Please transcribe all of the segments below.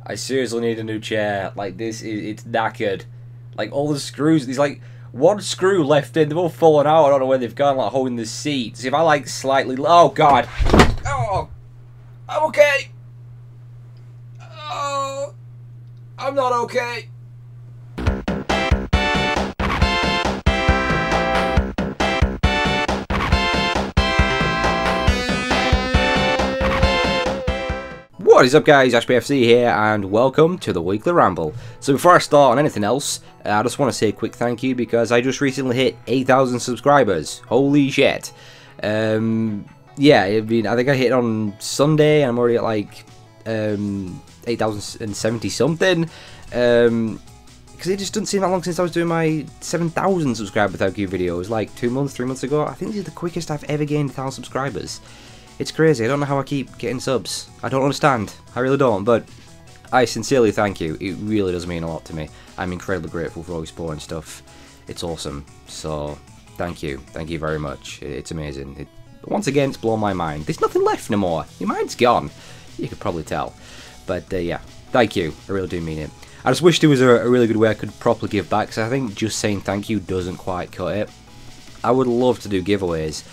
I seriously need a new chair. Like, it's knackered. Like, all the screws, there's like one screw left in, they've all fallen out. I don't know where they've gone, like holding the seats. If I like slightly, oh god. Oh, I'm okay. Oh, I'm not okay. What is up, guys? AshbyFC here, and welcome to the weekly ramble. So before I start on anything else, I just want to say a quick thank you because I just recently hit 8,000 subscribers. Holy shit! Yeah, I mean, I think I hit on Sunday, and I'm already at like 8,070 something. Because it just doesn't seem that long since I was doing my 7,000 subscriber thank you videos, like 2 months, 3 months ago. I think this is the quickest I've ever gained 1,000 subscribers. It's crazy. I don't know how I keep getting subs. I don't understand. I really don't, but I sincerely thank you. It really does mean a lot to me. I'm incredibly grateful for all your support and stuff. It's awesome. So, thank you. Thank you very much. It's amazing. Once again, it's blown my mind. There's nothing left no more. Your mind's gone. You could probably tell. But, yeah. Thank you. I really do mean it. I just wish there was a really good way I could properly give back, because I think just saying thank you doesn't quite cut it. I would love to do giveaways.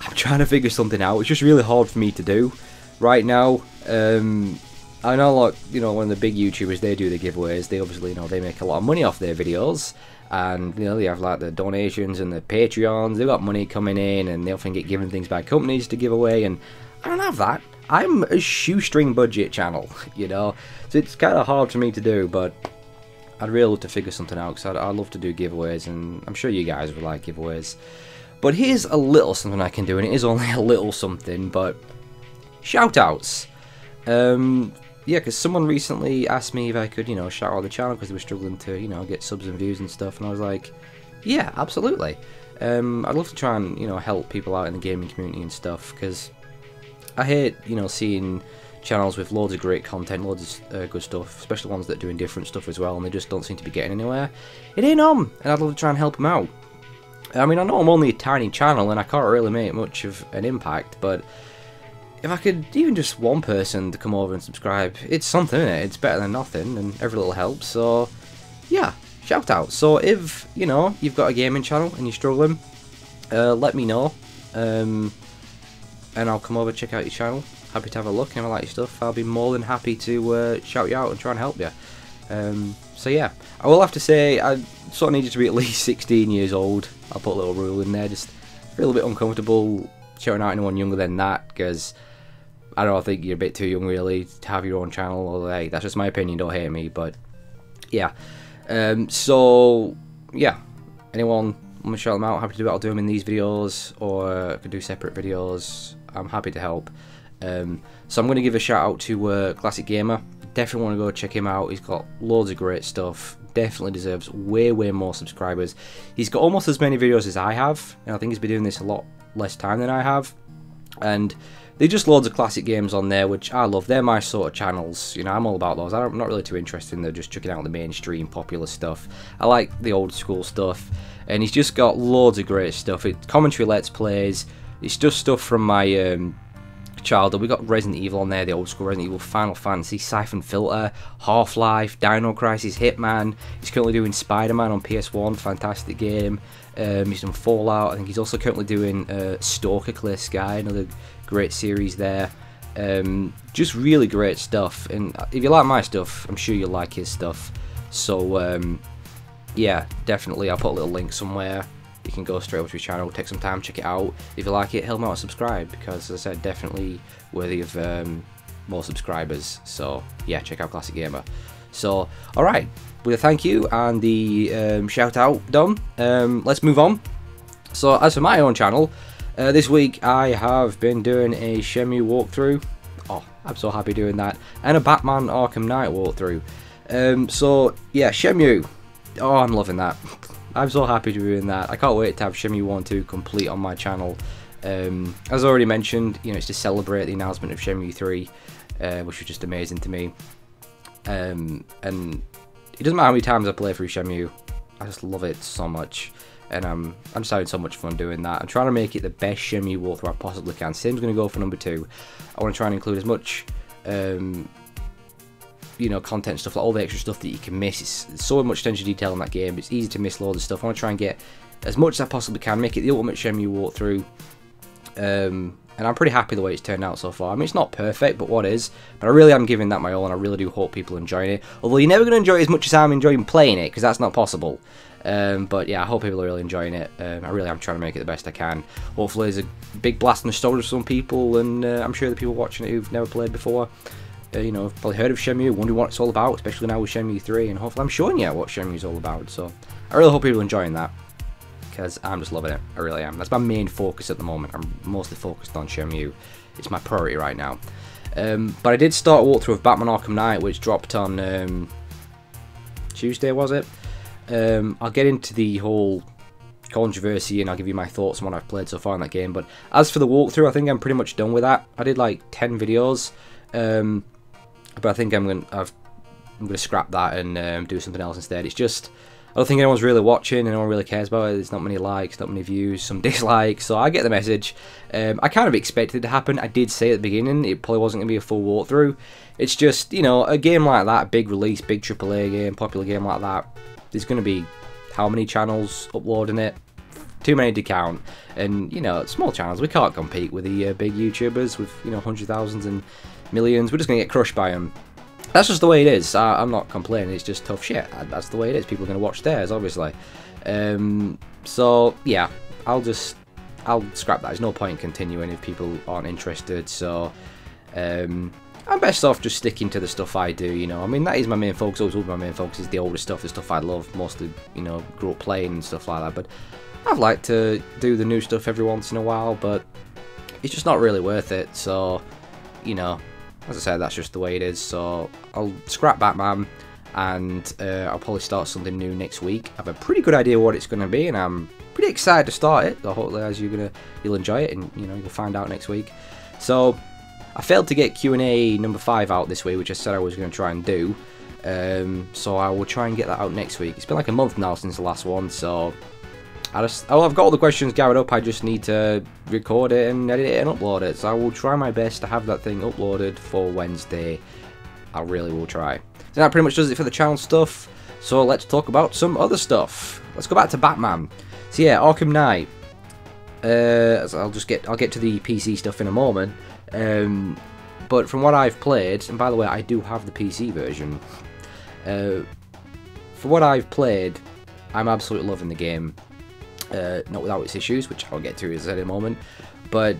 I'm trying to figure something out. It's just really hard for me to do right now. I know, like, when the big YouTubers, they do the giveaways, they obviously, they make a lot of money off their videos, and they have like the donations and the Patreons. They've got money coming in, and they often get given things by companies to give away, and I don't have that. I'm a shoestring budget channel, so it's kind of hard for me to do, but I'd really love to figure something out, because I'd love to do giveaways, and I'm sure you guys would like giveaways. But here's a little something I can do, and it is only a little something, but shoutouts. Yeah, because someone recently asked me if I could, shout out the channel because they were struggling to, get subs and views and stuff, and I was like, yeah, absolutely. I'd love to try and, help people out in the gaming community and stuff, because I hate, seeing channels with loads of great content, loads of good stuff, especially ones that are doing different stuff as well, and they just don't seem to be getting anywhere. It ain't on, and I'd love to try and help them out. I mean, I know I'm only a tiny channel and I can't really make much of an impact, but if I could even just one person to come over and subscribe, it's something, isn't it? It's better than nothing, and every little helps, so yeah, shout out. So if, you've got a gaming channel and you're struggling, let me know, and I'll come over, check out your channel. Happy to have a look, and if I like your stuff, I'll be more than happy to shout you out and try and help you. So yeah, I will have to say, I sort of need you to be at least 16 years old. I'll put a little rule in there, just feel a bit uncomfortable shouting out anyone younger than that, because I don't know, I think you're a bit too young really to have your own channel, although hey, that's just my opinion, don't hate me, but yeah. So yeah, anyone want to shout them out, happy to do it. I'll do them in these videos, or I could do separate videos. I'm happy to help. So I'm going to give a shout out to Classic Gamer. Definitely want to go check him out. He's got loads of great stuff. Definitely deserves way more subscribers. He's got almost as many videos as I have, and I think he's been doing this a lot less time than I have. And there's just loads of classic games on there, which I love. They're my sort of channels. I'm all about those. I'm not really too interested in just chucking out the mainstream popular stuff. I like the old school stuff, and he's just got loads of great stuff. It's commentary, let's plays. It's just stuff from my childhood. We got Resident Evil on there, the old school Resident Evil, Final Fantasy, Siphon Filter, Half-Life, Dino Crisis, Hitman. He's currently doing Spider-Man on PS1, fantastic game. He's done Fallout. I think he's also currently doing Stalker Clear Sky, another great series there. Just really great stuff, and if you like my stuff, I'm sure you'll like his stuff. So yeah, definitely, I'll put a little link somewhere. You can go straight over to his channel, take some time, check it out. If you like it, help him out and subscribe, because as I said, definitely worthy of more subscribers. So yeah, check out Classic Gamer. So alright, with a thank you and the shout out done, let's move on. So as for my own channel, this week I have been doing a Shenmue walkthrough. Oh, I'm so happy doing that. And a Batman Arkham Knight walkthrough. So yeah, Shenmue. Oh, I'm loving that. I'm so happy to be doing that. I can't wait to have Shenmue 1 and 2 complete on my channel. As already mentioned, it's to celebrate the announcement of Shenmue 3, which was just amazing to me. And it doesn't matter how many times I play through Shenmue, I just love it so much. And I'm just having so much fun doing that. I'm trying to make it the best Shenmue walkthrough I possibly can. Same's going to go for number 2. I want to try and include as much you know, content stuff, like all the extra stuff that you can miss. It's so much attention to detail in that game. It's easy to miss loads of stuff. I want to try and get as much as I possibly can, make it the ultimate Shenmue walkthrough. And I'm pretty happy the way it's turned out so far. I mean, it's not perfect, but what is? But I really am giving that my all, and I really do hope people enjoy it. Although you're never going to enjoy it as much as I'm enjoying playing it, because that's not possible. But yeah, I hope people are really enjoying it. I really am trying to make it the best I can. Hopefully there's a big blast of nostalgia for some people, and I'm sure the people watching it who've never played before, you know, have probably heard of Shenmue, wonder what it's all about, especially now with Shenmue 3, and hopefully I'm showing you what Shenmue's all about. So I really hope people are enjoying that, because I'm just loving it. I really am. That's my main focus at the moment. I'm mostly focused on Shenmue. It's my priority right now. But I did start a walkthrough of Batman Arkham Knight, which dropped on Tuesday, was it? I'll get into the whole controversy and I'll give you my thoughts on what I've played so far in that game. But as for the walkthrough, I think I'm pretty much done with that. I did like 10 videos, but I think I'm gonna scrap that and do something else instead. It's just, I don't think anyone's really watching, anyone really cares about it. There's not many likes, not many views, some dislikes, so I get the message. I kind of expected it to happen. I did say at the beginning it probably wasn't going to be a full walkthrough. It's just, you know, a game like that, big release, big AAA game, popular game like that, there's going to be how many channels uploading it? Too many to count. And, you know, small channels, we can't compete with the big YouTubers with, you know, hundreds of thousands and millions. We're just going to get crushed by them. That's just the way it is. I'm not complaining, it's just tough shit. That's the way it is. People are going to watch theirs, obviously. So, yeah, I'll scrap that. There's no point in continuing if people aren't interested. So, I'm best off just sticking to the stuff I do, you know. I mean, that is my main focus, always will be my main focus, is the older stuff, the stuff I love, mostly, you know, grew up playing and stuff like that. But I'd like to do the new stuff every once in a while, but it's just not really worth it. So, you know, as I said, that's just the way it is. So I'll scrap Batman, and I'll probably start something new next week. I have a pretty good idea what it's going to be, and I'm pretty excited to start it. So hopefully, as you'll enjoy it, and you know, you'll find out next week. So I failed to get Q&A number 5 out this week, which I said I was going to try and do. So I will try and get that out next week. It's been like a month now since the last one, so I've got all the questions gathered up. I just need to record it and edit it and upload it. So I will try my best to have that thing uploaded for Wednesday. I really will try. So that pretty much does it for the channel stuff. So let's talk about some other stuff. Let's go back to Batman. So yeah, Arkham Knight. I'll get to the PC stuff in a moment. But from what I've played, and by the way, I do have the PC version. For what I've played, I'm absolutely loving the game. Not without its issues, which I'll get to in a moment. But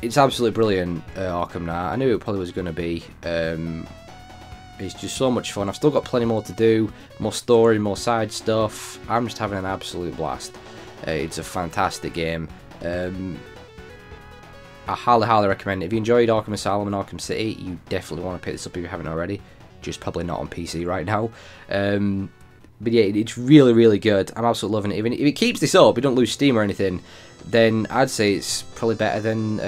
it's absolutely brilliant, Arkham Knight. I knew it probably was going to be. It's just so much fun. I've still got plenty more to do, more story, more side stuff. I'm just having an absolute blast. It's a fantastic game. I highly recommend it. If you enjoyed Arkham Asylum and Arkham City, you definitely want to pick this up if you haven't already. Just probably not on PC right now. But yeah, it's really good. I'm absolutely loving it. Even if it keeps this up, it don't lose steam or anything, then I'd say it's probably better than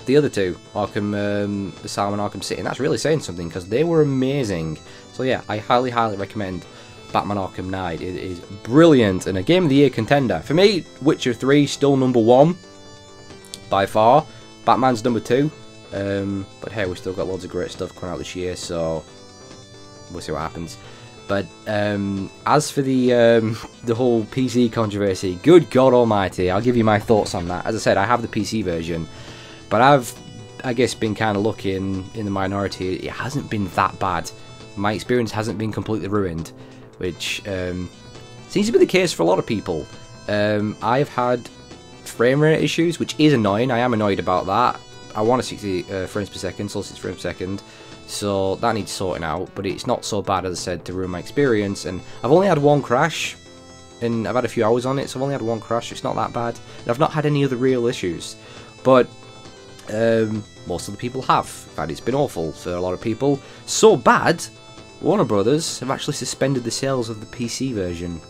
the other two, Arkham Asylum and Arkham City. And that's really saying something, because they were amazing. So yeah, I highly recommend Batman Arkham Knight. It is brilliant and a Game of the Year contender. For me, Witcher 3 still number 1 by far. Batman's number 2. But hey, we've still got loads of great stuff coming out this year, so we'll see what happens. But as for the whole PC controversy, good God Almighty, I'll give you my thoughts on that. As I said, I have the PC version, but I guess, been kind of lucky in the minority. It hasn't been that bad. My experience hasn't been completely ruined, which seems to be the case for a lot of people. I've had frame rate issues, which is annoying. I am annoyed about that. I want a 60 frames per second, so 60 frames per second. So that needs sorting out, but it's not so bad, as I said, to ruin my experience. And I've only had one crash, and I've had a few hours on it, so I've only had one crash. It's not that bad, and I've not had any other real issues. But most of the people have. In fact, it's been awful for a lot of people. So bad, Warner Brothers have actually suspended the sales of the PC version.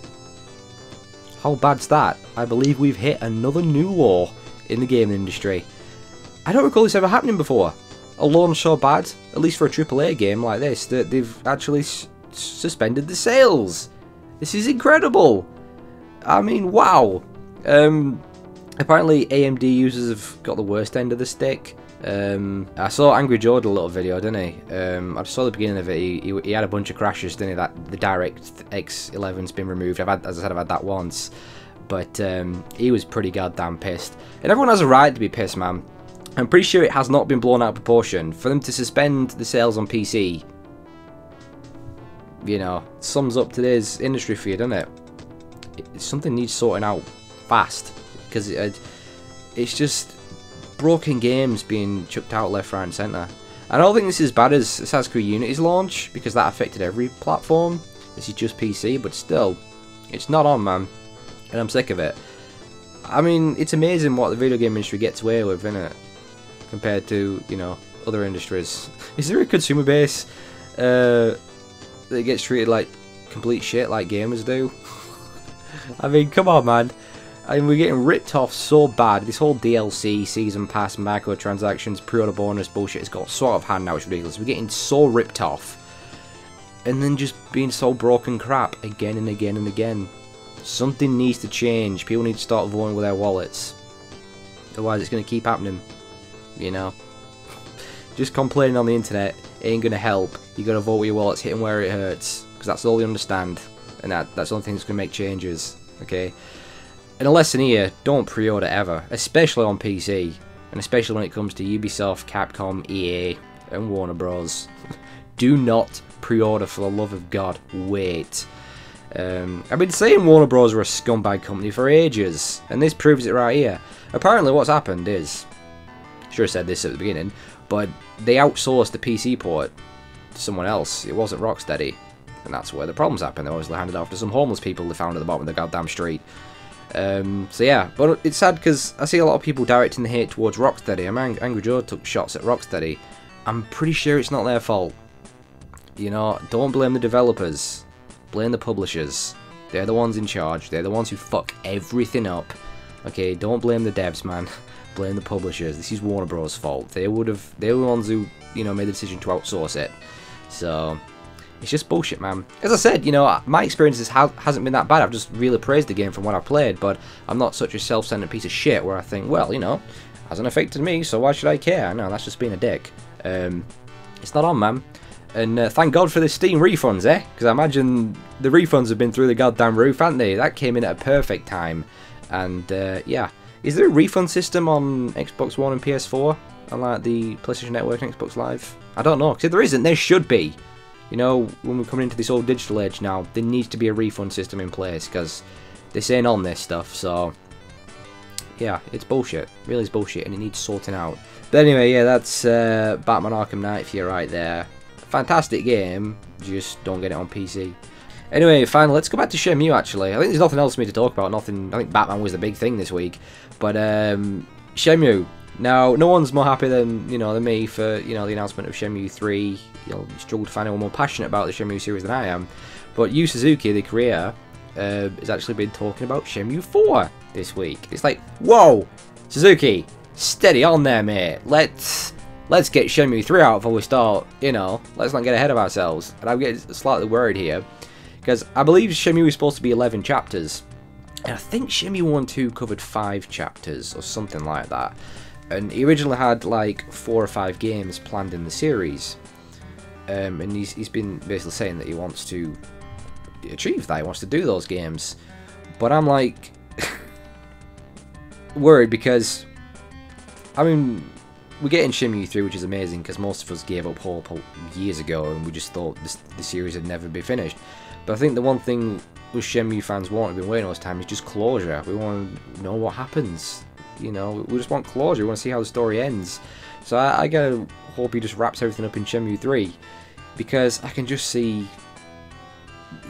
How bad's that? I believe we've hit another new law in the gaming industry. I don't recall this ever happening before. A launch so bad, at least for a AAA game like this, that they've actually suspended the sales. This is incredible. I mean, wow. Apparently AMD users have got the worst end of the stick. I saw Angry Joe did a little video, didn't he? I saw the beginning of it. He had a bunch of crashes, didn't he? That the DirectX 11's been removed. As I said, I've had that once, but he was pretty goddamn pissed. And everyone has a right to be pissed, man. I'm pretty sure it has not been blown out of proportion for them to suspend the sales on PC. You know, sums up today's industry for you, doesn't it? Something needs sorting out fast, because it's just broken games being chucked out left, right and centre. I don't think this is as bad as Assassin's Creed Unity's launch, because that affected every platform. This is just PC, but still, it's not on, man, and I'm sick of it. I mean, it's amazing what the video game industry gets away with, isn't it, compared to, you know, other industries. Is there a consumer base that gets treated like complete shit like gamers do? I mean, come on, man. I mean, we're getting ripped off so bad. This whole DLC, season pass, microtransactions, pre-order bonus bullshit has got so out of hand now. It's ridiculous. We're getting so ripped off, and then just being so broken crap again and again and again. Something needs to change. People need to start voting with their wallets. Otherwise, it's going to keep happening. You know, just complaining on the internet ain't going to help. You got to vote with your wallets, hitting where it hurts, because that's all you understand, and that's the only thing that's going to make changes. Okay. And a lesson here, don't pre-order ever, especially on PC, and especially when it comes to Ubisoft, Capcom, EA, and Warner Bros. Do not pre-order, for the love of God. Wait. I've been saying Warner Bros. Are a scumbag company for ages, and this proves it right here. Apparently what's happened is, I should have said this at the beginning, but they outsourced the PC port to someone else. It wasn't Rocksteady, and that's where the problems happened. They obviously handed it off to some homeless people they found at the bottom of the goddamn street. So yeah, but it's sad because I see a lot of people directing the hate towards Rocksteady. I mean, Angry Joe took shots at Rocksteady. I'm pretty sure it's not their fault. You know, don't blame the developers. Blame the publishers. They're the ones in charge. They're the ones who fuck everything up. Okay, don't blame the devs, man. Blame the publishers. This is Warner Bros. Fault. They were the ones who, you know, made the decision to outsource it. So it's just bullshit, man. As I said, you know, my experiences hasn't been that bad. I've just really praised the game from what I've played, but I'm not such a self-centered piece of shit where I think, well, you know, hasn't affected me, so why should I care? No, that's just being a dick. It's not on, man. And thank God for the Steam refunds, eh? Because I imagine the refunds have been through the goddamn roof, haven't they? That came in at a perfect time. And, yeah. Is there a refund system on Xbox One and PS4? Unlike the PlayStation Network and Xbox Live? I don't know. Because if there isn't, there should be. You know, when we're coming into this old digital age now, there needs to be a refund system in place, because this ain't on this stuff, so yeah, it's bullshit. Really is bullshit, and it needs sorting out. But anyway, yeah, that's Batman Arkham Knight for you right there. Fantastic game, just don't get it on PC. Anyway, finally, let's go back to Shenmue, actually. I think there's nothing else for me to talk about. Nothing. I think Batman was the big thing this week. But Shenmue. Now, no one's more happy than, you know, than me for, you know, the announcement of Shenmue 3. You'll struggle to find anyone more passionate about the Shenmue series than I am. But Yu Suzuki, the creator, has actually been talking about Shenmue 4 this week. It's like, whoa, Suzuki, steady on there, mate. Let's get Shenmue 3 out before we start, you know. Let's not get ahead of ourselves. And I'm getting slightly worried here, because I believe Shenmue is supposed to be 11 chapters. And I think Shenmue 1 and 2 covered 5 chapters, or something like that. And he originally had like 4 or 5 games planned in the series, and he's been basically saying that he wants to achieve that, he wants to do those games. But I'm like worried, because I mean, we're getting Shenmue 3, which is amazing, because most of us gave up hope years ago and we just thought the series had never be finished. But I think the one thing us Shenmue fans want, have been waiting all this time, is just closure. We want to know what happens. You know, we just want closure. We want to see how the story ends. So I gotta hope he just wraps everything up in Shenmue 3, because I can just see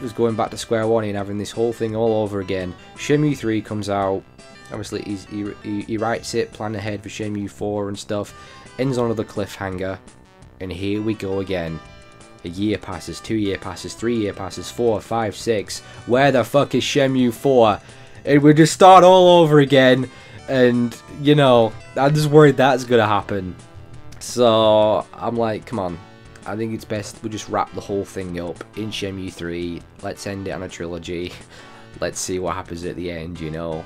us going back to square one and having this whole thing all over again. Shenmue 3 comes out. Obviously, he writes it, planning ahead for Shenmue 4 and stuff. Ends on another cliffhanger, and here we go again. A year passes, 2 year passes, 3 year passes, 4, 5, 6. Where the fuck is Shenmue 4? And we just start all over again. And, you know, I'm just worried that's going to happen. So, I'm like, come on. I think it's best we just wrap the whole thing up in Shenmue 3. Let's end it on a trilogy. Let's see what happens at the end, you know.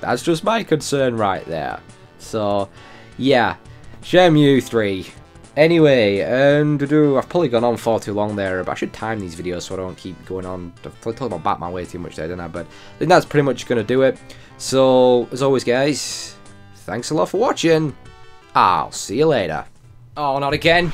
That's just my concern right there. So, yeah. Shenmue 3. Anyway, I've probably gone on far too long there, but I should time these videos so I don't keep going on. I've talked about Batman way too much there, didn't I? But I think that's pretty much going to do it. So, as always, guys, thanks a lot for watching. I'll see you later. Oh, not again.